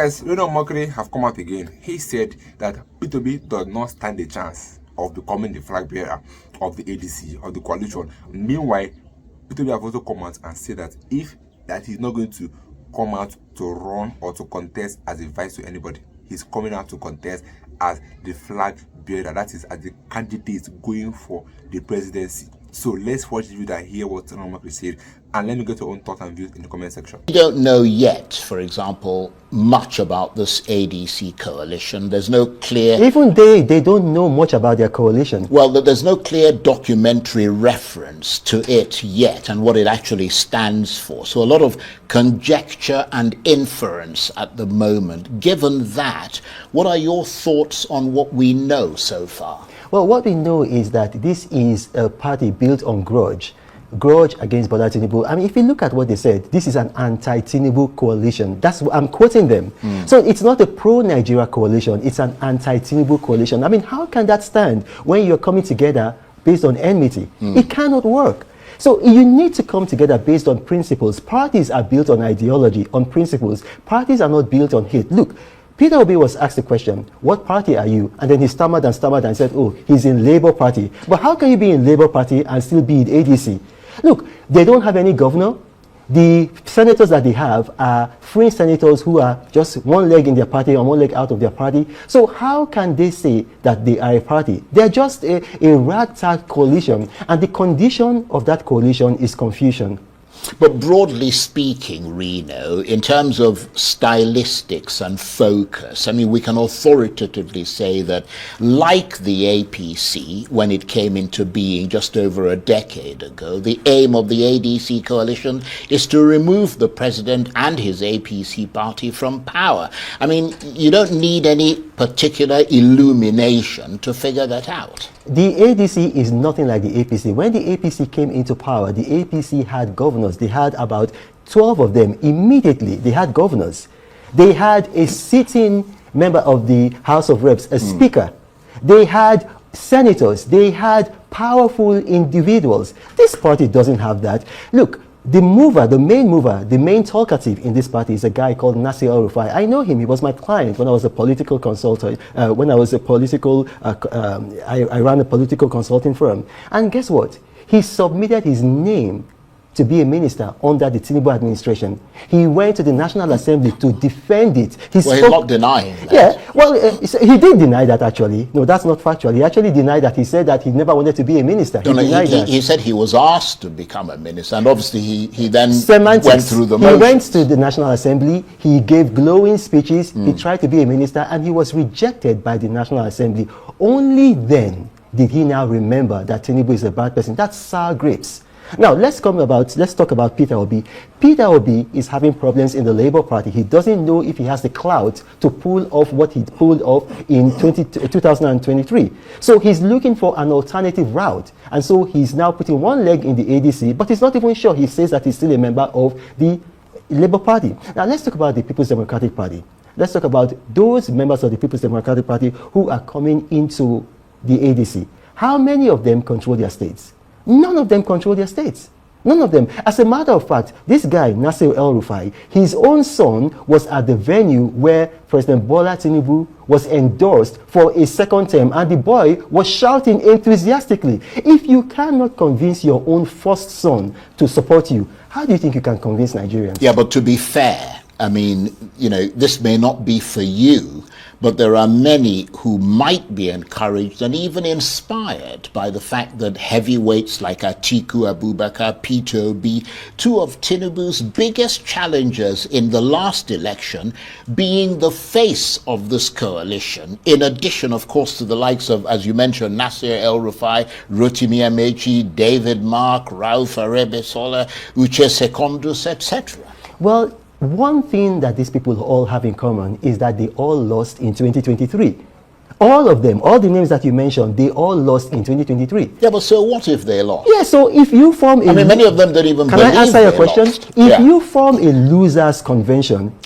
First, Reno Omokri have come out again. He said that P2B does not stand a chance of becoming the flag bearer of the ADC, of the coalition. Meanwhile, P2B have also come out and said that if that he's not going to come out to run or to contest as a vice to anybody, he's coming out to contest as the flag bearer, that is, as the candidate going for the presidency. So let's watch the video and hear what Reno Omokri said, and let me get your own thoughts and views in the comment section. We don't know yet, for example, much about this ADC coalition. There's no clear... Even they don't know much about their coalition. Well, there's no clear documentary reference to it yet and what it actually stands for. So a lot of conjecture and inference at the moment. Given that, what are your thoughts on what we know so far? Well, what we know is that this is a party built on grudge against Bola Tinubu. I mean, if you look at what they said, this is an anti-Tinubu coalition. That's what I'm quoting them. So it's not a pro-Nigeria coalition, it's an anti-Tinubu coalition. I mean, how can that stand when you're coming together based on enmity? It cannot work. So you need to come together based on principles. Parties are built on ideology, on principles. Parties are not built on hate. Look, Peter Obi was asked the question, what party are you? And then he stammered and said, oh, he's in Labour Party. But how can you be in Labour Party and still be in ADC? Look, they don't have any governor. The senators that they have are fringe senators who are just one leg in their party and one leg out of their party. So how can they say that they are a party? They're just a ragtag coalition. And the condition of that coalition is confusion. But broadly speaking, Reno, in terms of stylistics and focus, I mean, we can authoritatively say that, like the APC, when it came into being just over a decade ago, the aim of the ADC coalition is to remove the president and his APC party from power. I mean, you don't need any particular illumination to figure that out. The ADC is nothing like the APC. When the APC came into power, the APC had governors. They had about 12 of them. Immediately, they had governors. They had a sitting member of the House of Reps, a speaker. They had senators. They had powerful individuals. This party doesn't have that. Look, the main talkative in this party is a guy called Nasir El-Rufai. I know him. He was my client when I was a political consultant. I ran a political consulting firm. And guess what? He submitted his name to be a minister under the Tinubu administration. He went to the National Assembly to defend it. He's not denying that. Yeah, well, he did deny that actually. No, that's not factual. He actually denied that. He said that he never wanted to be a minister. He said he was asked to become a minister, and obviously he then went through the motions. He went to the National Assembly, he gave glowing speeches, he tried to be a minister, and he was rejected by the National Assembly. Only then did he now remember that Tinubu is a bad person. That's sour grapes. Now, let's talk about Peter Obi. Peter Obi is having problems in the Labour Party. He doesn't know if he has the clout to pull off what he pulled off in 2023. So he's looking for an alternative route. And so he's now putting one leg in the ADC, but he's not even sure. He says that he's still a member of the Labour Party. Now, let's talk about the People's Democratic Party. Let's talk about those members of the People's Democratic Party who are coming into the ADC. How many of them control their states? None of them control their states. None of them. As a matter of fact, this guy, Nasir El-Rufai, his own son was at the venue where President Bola Tinubu was endorsed for a second term, and the boy was shouting enthusiastically. If you cannot convince your own first son to support you, how do you think you can convince Nigerians? Yeah, but to be fair, I mean, you know, this may not be for you, but there are many who might be encouraged and even inspired by the fact that heavyweights like Atiku Abubakar, Peter Obi, two of Tinubu's biggest challengers in the last election, being the face of this coalition, in addition, of course, to the likes of, as you mentioned, Nasir El-Rufai, Rotimi Amechi, David Mark, Rauf Arebesola, Uche Secondus, etc. Well, one thing that these people all have in common is that they all lost in 2023. All of them, all the names that you mentioned, they all lost in 2023. Yeah, but so what if they lost? Yeah, so if you form a... I mean, many of them don't even believe Can I answer your question? Lost. If you form a losers convention,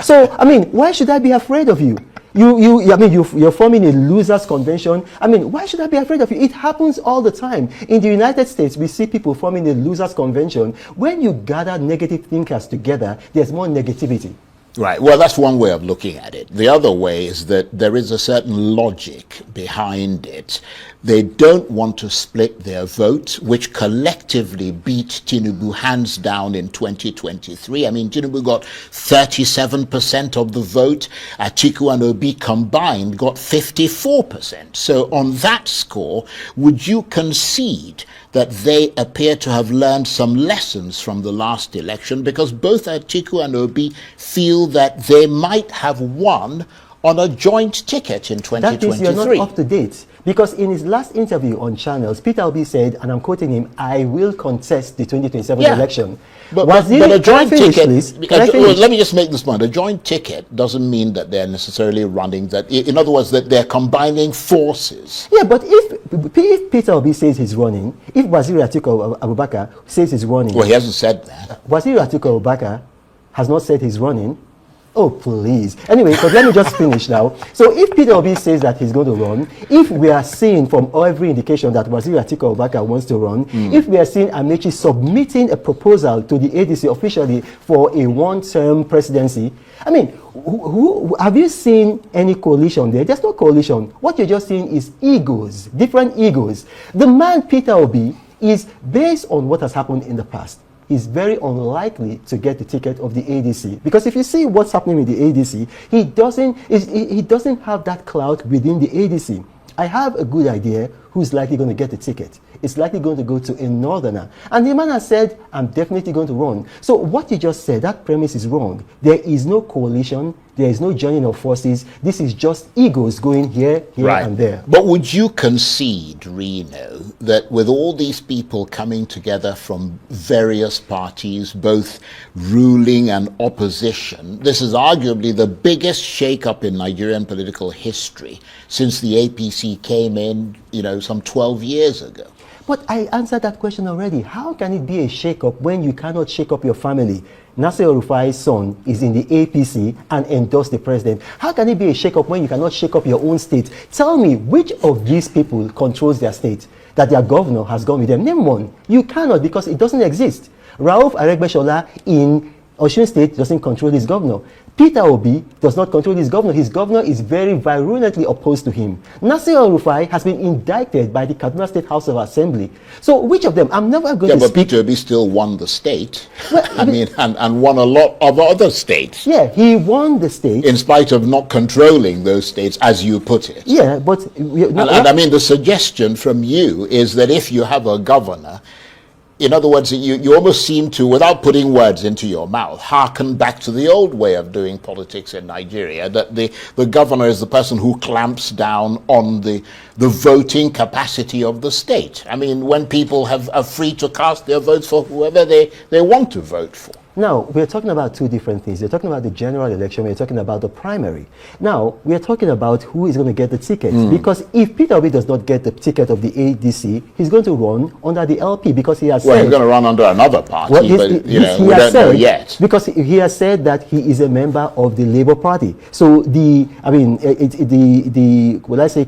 so, I mean, why should I be afraid of you? You're forming a losers convention. I mean, why should I be afraid of you? It happens all the time. In the United States, we see people forming a losers convention. When you gather negative thinkers together, there's more negativity. Right. Well, that's one way of looking at it. The other way is that there is a certain logic behind it. They don't want to split their vote, which collectively beat Tinubu hands down in 2023. I mean, Tinubu got 37% of the vote. Atiku and Obi combined got 54%. So on that score, would you concede that they appear to have learned some lessons from the last election, because both Atiku and Obi feel that they might have won on a joint ticket in 2023? That means you're not up to date. Because in his last interview on channels, Peter Obi said, and I'm quoting him, "I will contest the 2027 election." But a joint ticket, let me just make this point. A joint ticket doesn't mean that they're necessarily running that. In other words, that they're combining forces. Yeah, but if Peter Obi says he's running, if Waziri Atiku Abubakar says he's running. Well, he hasn't said that. Waziri Atiku Abubakar has not said he's running. Oh, please. Anyway, but let me just finish now. So if Peter Obi says that he's going to run, if we are seeing from every indication that Waziri Atiku Abubakar wants to run, if we are seeing Amechi submitting a proposal to the ADC officially for a one-term presidency, I mean, have you seen any coalition there? There's no coalition. What you're just seeing is egos, different egos. The man, Peter Obi, is based on what has happened in the past. Is very unlikely to get the ticket of the ADC, because if you see what's happening with the ADC, he doesn't have that clout within the ADC. I have a good idea who's likely going to get the ticket. It's likely going to go to a northerner. And the man has said, "I'm definitely going to run." So what you just said, that premise is wrong. There is no coalition. There is no joining of forces. This is just egos going here, and there. But would you concede, Reno, that with all these people coming together from various parties, both ruling and opposition, this is arguably the biggest shake-up in Nigerian political history since the APC came in, some 12 years ago? But I answered that question already. How can it be a shake-up when you cannot shake up your family? Nasir El-Rufai's son is in the APC and endorsed the president. How can it be a shake-up when you cannot shake up your own state? Tell me, which of these people controls their state, that their governor has gone with them? Name one. You cannot, because it doesn't exist. Rauf Aregbesola in Osun State doesn't control his governor. Peter Obi does not control his governor. His governor is very virulently opposed to him. Nasir El-Rufai has been indicted by the Kaduna State House of Assembly. So which of them? I'm never going to speak. But Peter Obi still won the state. Well, and won a lot of other states. Yeah, he won the state. In spite of not controlling those states, as you put it. Yeah, but... the suggestion from you is that if you have a governor, in other words, you almost seem to, without putting words into your mouth, hearken back to the old way of doing politics in Nigeria, that the governor is the person who clamps down on the voting capacity of the state. I mean, when people are free to cast their votes for whoever they want to vote for. Now, we're talking about two different things. We're talking about the general election, we're talking about the primary. Now, we're talking about who is going to get the ticket. Because if Peter Obi does not get the ticket of the ADC, he's going to run under the LP, because he has said... Well, he's going to run under another party, well, but we don't know yet. Because he has said that he is a member of the Labour Party. So the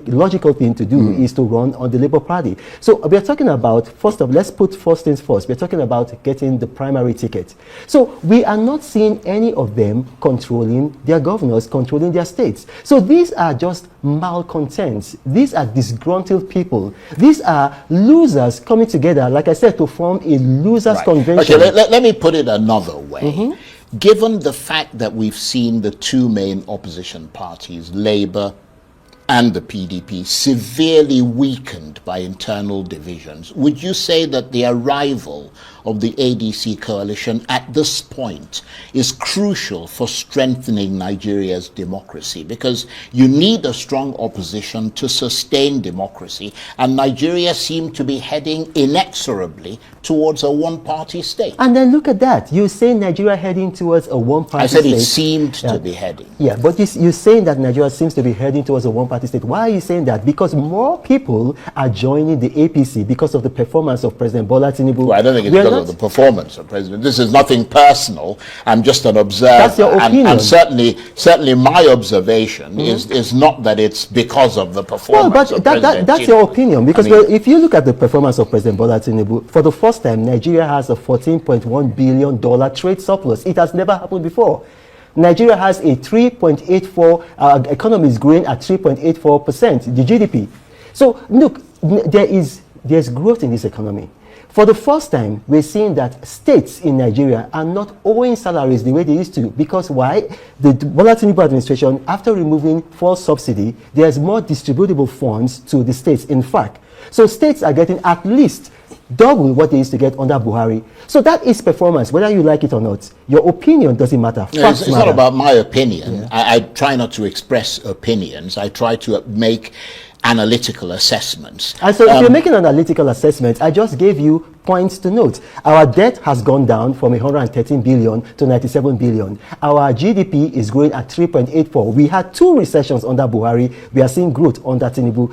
logical thing to do is to run on the Labour Party. So we're talking about, let's put first things first. We're talking about getting the primary ticket. So we are not seeing any of them controlling their governors, controlling their states. So these are just malcontents. These are disgruntled people. These are losers coming together, like I said, to form a losers convention. Okay, let me put it another way. Given the fact that we've seen the two main opposition parties, Labour and the PDP, severely weakened by internal divisions, would you say that the arrival of the ADC coalition at this point is crucial for strengthening Nigeria's democracy? Because you need a strong opposition to sustain democracy, and Nigeria seemed to be heading inexorably towards a one-party state. And then look at that. You say Nigeria heading towards a one-party state. I said it seemed to be heading. Yeah, but you're saying that Nigeria seems to be heading towards a one-party state. Why are you saying that? Because more people are joining the APC because of the performance of President Bola Tinubu. Well, I don't think it's because of the performance of President. This is nothing personal. I'm just an observer. That's your opinion. And certainly my observation is not that it's because of the performance of President that's your opinion. Because if you look at the performance of President Bola Tinubu, for the first time, Nigeria has a $14.1 billion trade surplus. It has never happened before. Nigeria has a 3.84, economy is growing at 3.84%, the GDP. So look, there's growth in this economy. For the first time, we're seeing that states in Nigeria are not owing salaries the way they used to. Because why? The Bola Tinubu administration, after removing fuel subsidy, there's more distributable funds to the states, in fact. So states are getting at least double what they used to get under Buhari. So that is performance, whether you like it or not. Your opinion doesn't matter. It's not about my opinion. Yeah. I try not to express opinions. I try to make analytical assessments. And so if you're making an analytical assessment, I just gave you points to note. Our debt has gone down from 113 billion to 97 billion. Our GDP is growing at 3.84. We had 2 recessions under Buhari. We are seeing growth under Tinubu.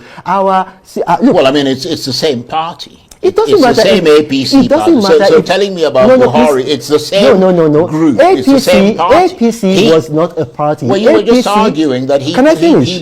Look, well, I mean, it's the same party. It doesn't matter. It's the same APC it doesn't party. matter. So telling me about Buhari, it's the same group. APC, it's the same party. APC was not a party. Well, you were just arguing that he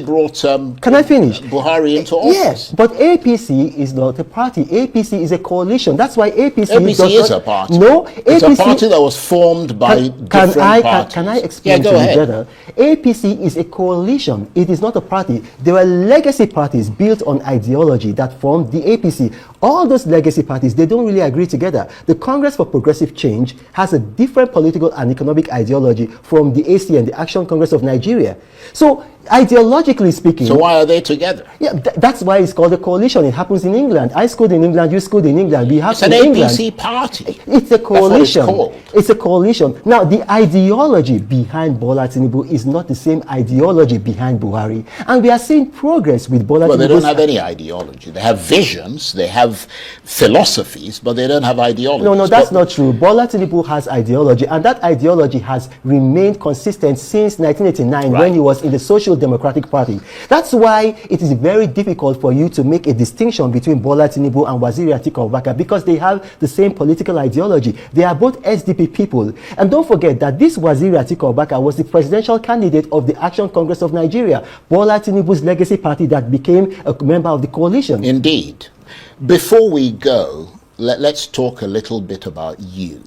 brought Can I finish? Buhari into office. Yes, but APC is not a party. APC is a coalition. That's why APC is a party. No, it's a party that was formed by different parties. Can I explain to you better? APC is a coalition. It is not a party. There were legacy parties built on ideology that formed the APC. All those legacy parties, they don't really agree together. The Congress for Progressive Change has a different political and economic ideology from the ACN, the Action Congress of Nigeria. So ideologically speaking... So why are they together? Yeah, that's why it's called a coalition. It happens in England. I schooled in England, you schooled in England. We have it's an APC party. It's a coalition. That's what it's called. It's a coalition. Now, the ideology behind Bola Tinubu is not the same ideology behind Buhari. And we are seeing progress with Bola Tinubu. Well, they don't have any ideology. They have visions, they have philosophies, but they don't have ideology. No, that's not true. Bola Tinubu has ideology, and that ideology has remained consistent since 1989 when he was in the Social Democratic Party. That's why it is very difficult for you to make a distinction between Bola Tinubu and Waziri Atiku Abubakar, because they have the same political ideology. They are both SDP people. And don't forget that this Waziri Atiku Abubakar was the presidential candidate of the Action Congress of Nigeria, Bola Tinubu's legacy party that became a member of the coalition. Indeed. Before we go, let's talk a little bit about you.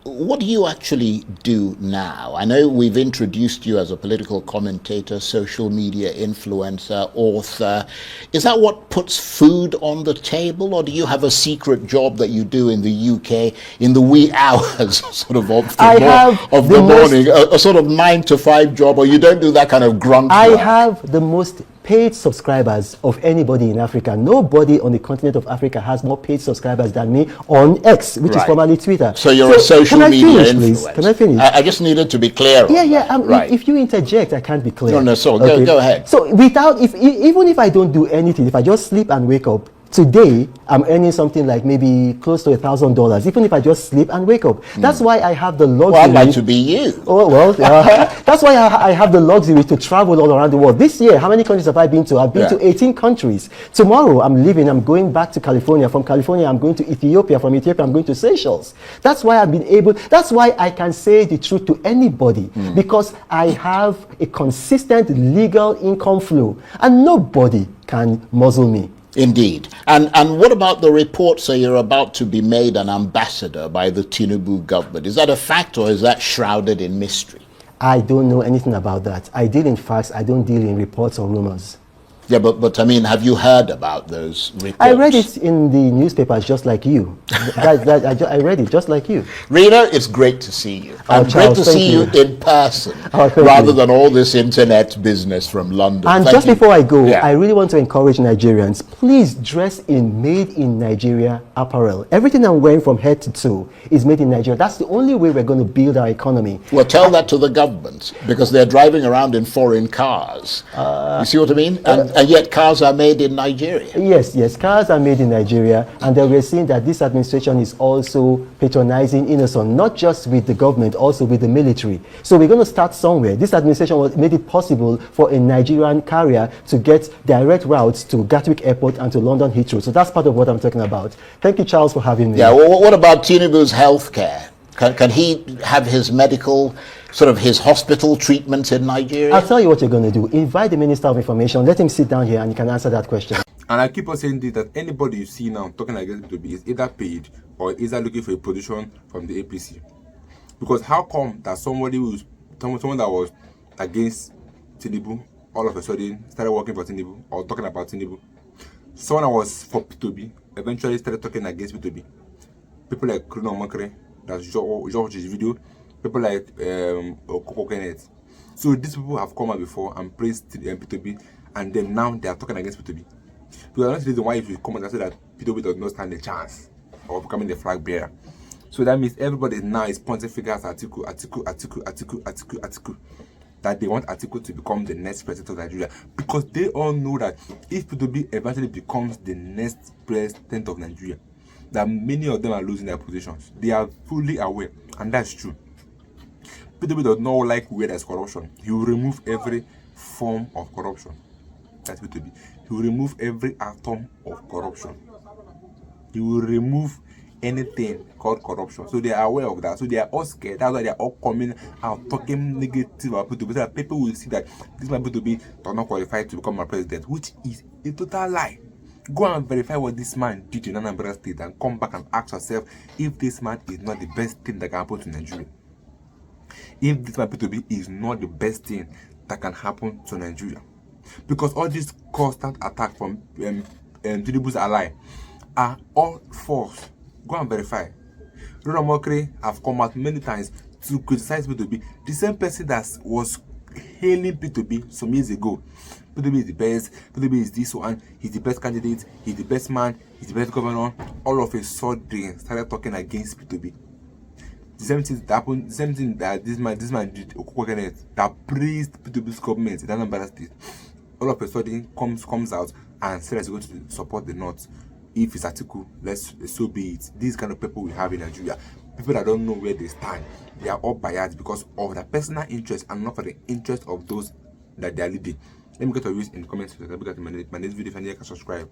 What do you actually do now? I know we've introduced you as a political commentator, social media influencer, author. Is that what puts food on the table, or do you have a secret job that you do in the UK in the wee hours sort of of the morning, a sort of 9-to-5 job, or you don't do that kind of grunt work? I have the most paid subscribers of anybody in Africa. Nobody on the continent of Africa has more paid subscribers than me on X, which is formerly Twitter. So you're a social media influencer. Can I finish? I just needed to be clear. Yeah. If you interject, I can't be clear. No. So okay? go ahead. So even if I don't do anything, if I just sleep and wake up, today, I'm earning something like maybe close to $1,000, even if I just sleep and wake up. That's why I have the luxury. Well, I'd like to be you. Oh, well, that's why I have the luxury to travel all around the world. This year, how many countries have I been to? I've been to 18 countries. Tomorrow, I'm going back to California. From California, I'm going to Ethiopia. From Ethiopia, I'm going to Seychelles. That's why that's why I can say the truth to anybody, because I have a consistent legal income flow, and nobody can muzzle me. Indeed. And what about the reports that you're about to be made an ambassador by the Tinubu government? Is that a fact, or is that shrouded in mystery? I don't know anything about that. I deal in facts. I don't deal in reports or rumors. Yeah, but I mean, have you heard about those reports? I read it in the newspapers just like you. I read it just like you. Reno, it's great to see you. Charles, great to see you in person, rather than all this internet business from London. And just before I go, I really want to encourage Nigerians, please dress in made in Nigeria apparel. Everything I'm wearing from head to toe is made in Nigeria. That's the only way we're going to build our economy. Well, tell that to the government, because they're driving around in foreign cars. You see what I mean? And yet cars are made in Nigeria. Yes, cars are made in Nigeria, and then we're seeing that this administration is also patronizing innocent, not just with the government, also with the military. So we're going to start somewhere. This administration made it possible for a Nigerian carrier to get direct routes to Gatwick Airport and to London Heathrow. So that's part of what I'm talking about. Thank you, Charles, for having me. Yeah, well, what about Tinubu's health care? Can he have his medical, sort of his hospital treatments in Nigeria? I'll tell you what you're going to do. Invite the Minister of Information. Let him sit down here and he can answer that question. And I keep on saying this, that anybody you see now talking like this to be is either paid or is either looking for a position from the APC. Because how come that somebody who's someone that was against Tinubu all of a sudden started working for Tinubu or talking about Tinubu. Someone that was for P2B eventually started talking against P2B. People like Reno Omokri, that's George's video. People like Kenneth. So these people have come out before and praised P2B, and then now they are talking against P2B. Because that's the reason why if you come and say that P2B does not stand a chance of becoming the flag bearer. So that means everybody now is pointing fingers at Atiku, that they want Atiku to become the next president of Nigeria, because they all know that if P2B eventually becomes the next president of Nigeria, that many of them are losing their positions. They are fully aware, and that's true. P2B does not like where there's corruption. He will remove every form of corruption. That's P2B. He will remove every atom of corruption. He will remove anything called corruption. So they are aware of that. So they are all scared. That's why they are all coming out talking negative about P2B, so that people will see that this man P2B does not qualify to become a president, which is a total lie. Go and verify what this man did in Anambra State and come back and ask yourself if this man is not the best thing that can happen to Nigeria. If this man P2B is not the best thing that can happen to Nigeria. Because all these constant attacks from Tinubu's ally are all false. Go and verify. Reno Omokri have come out many times to criticize P2B. The same person that was hailing P2B some years ago. P2B is the best, P2B is this one, he's the best candidate, he's the best man, he's the best governor. All of a sudden started talking against P2B. The same thing that happened, the same thing that this man did, that praised P2B's government in Anambra State. All of a sudden comes out and says he's going to support the North. If it's Atiku, so be it. These kind of people we have in Nigeria, people that don't know where they stand, they are all biased because of their personal interest and not for the interest of those that they are leading. Let me get your views in the comments section. Let me get my next video if you can subscribe.